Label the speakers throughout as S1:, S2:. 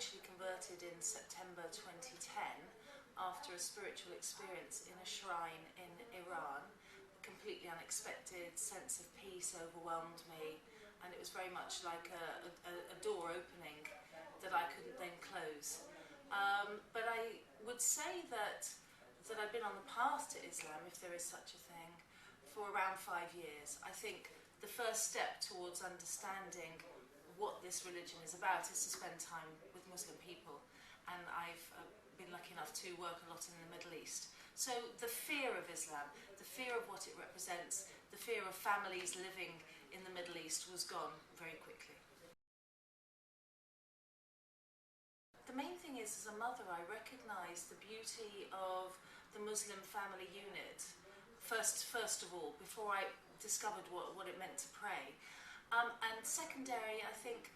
S1: actually converted in September 2010 after a spiritual experience in a shrine in Iran. A completely unexpected sense of peace overwhelmed me, and it was very much like a door opening that I couldn't then close. But I would say that I've been on the path to Islam, if there is such a thing, for around 5 years. I think the first step towards understanding what this religion is about is to spend time with Muslim people, and I've been lucky enough to work a lot in the Middle East. So the fear of Islam, the fear of what it represents, the fear of families living in the Middle East was gone very quickly. The main thing is, as a mother, I recognise the beauty of the Muslim family unit, first of all, before I discovered what it meant to pray. And secondary, I think,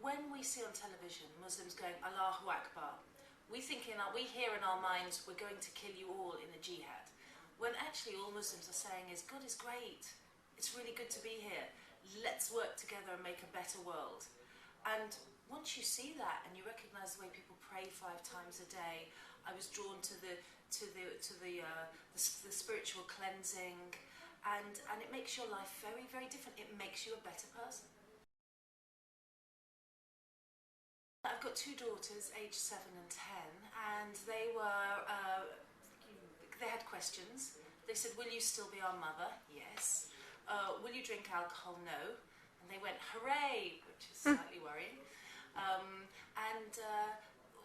S1: when we see on television Muslims going Allahu Akbar, we hear in our minds, we're going to kill you all in a jihad. When actually all Muslims are saying is, God is great, it's really good to be here, let's work together and make a better world. And once you see that and you recognise the way people pray 5 times a day, I was drawn to the spiritual cleansing, and it makes your life very, very different. It makes you a better person. I've got 2 daughters, aged 7 and 10, and they had questions. They said, will you still be our mother? Yes. Will you drink alcohol? No. And they went, hooray, which is slightly worrying.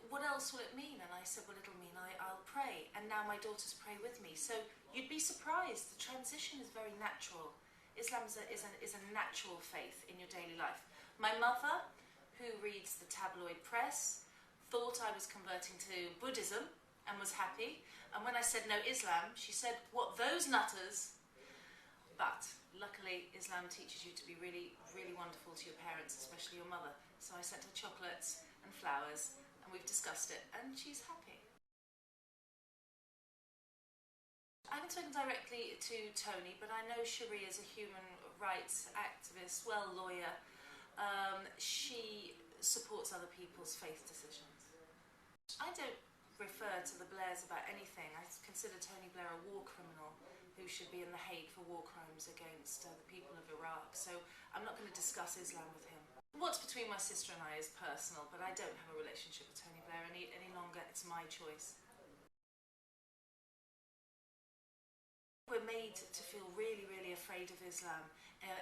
S1: What else will it mean? And I said, well, it'll mean I'll pray. And now my daughters pray with me. So you'd be surprised. The transition is very natural. Islam is a natural faith in your daily life. My mother, who reads the tabloid press, thought I was converting to Buddhism and was happy. And when I said no Islam, she said, what, those nutters? But luckily, Islam teaches you to be really, really wonderful to your parents, especially your mother. So I sent her chocolates and flowers, and we've discussed it, and she's happy. I haven't spoken directly to Tony, but I know Cherie is a human rights activist, lawyer. She supports other people's faith decisions. I don't refer to the Blairs about anything. I consider Tony Blair a war criminal who should be in The Hague for war crimes against the people of Iraq. So I'm not going to discuss Islam with him. What's between my sister and I is personal, but I don't have a relationship with Tony Blair any longer. It's my choice. We're made to feel really, really afraid of Islam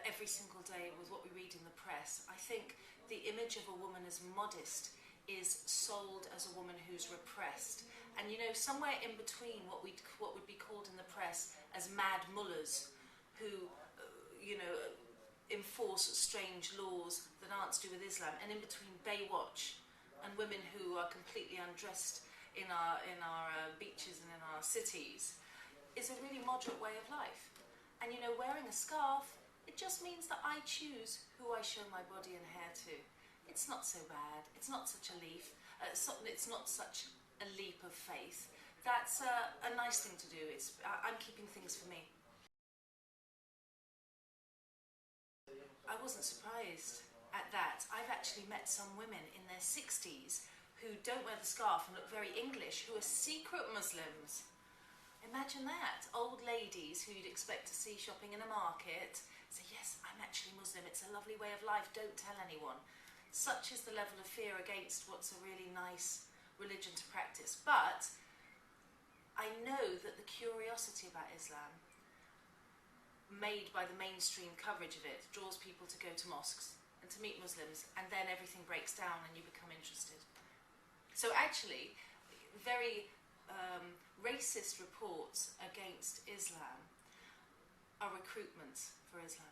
S1: every single day with what we read in the press. I think the image of a woman as modest is sold as a woman who's repressed. And you know, somewhere in between what would be called in the press as mad mullahs who, enforce strange laws that aren't to do with Islam, and in between Baywatch and women who are completely undressed in our beaches and in our cities, is a really moderate way of life. And you know, wearing a scarf, it just means that I choose who I show my body and hair to. It's not so bad. It's not such a leap. It's not such a leap of faith. That's a nice thing to do. I'm keeping things for me. I wasn't surprised at that. I've actually met some women in their 60s who don't wear the scarf and look very English, who are secret Muslims. Imagine that. Old ladies who you'd expect to see shopping in a market say, yes, I'm actually Muslim, it's a lovely way of life, don't tell anyone. Such is the level of fear against what's a really nice religion to practice. But I know that the curiosity about Islam, made by the mainstream coverage of it, draws people to go to mosques and to meet Muslims, and then everything breaks down and you become interested. So actually, very racist reports against Islam are recruitment for Islam.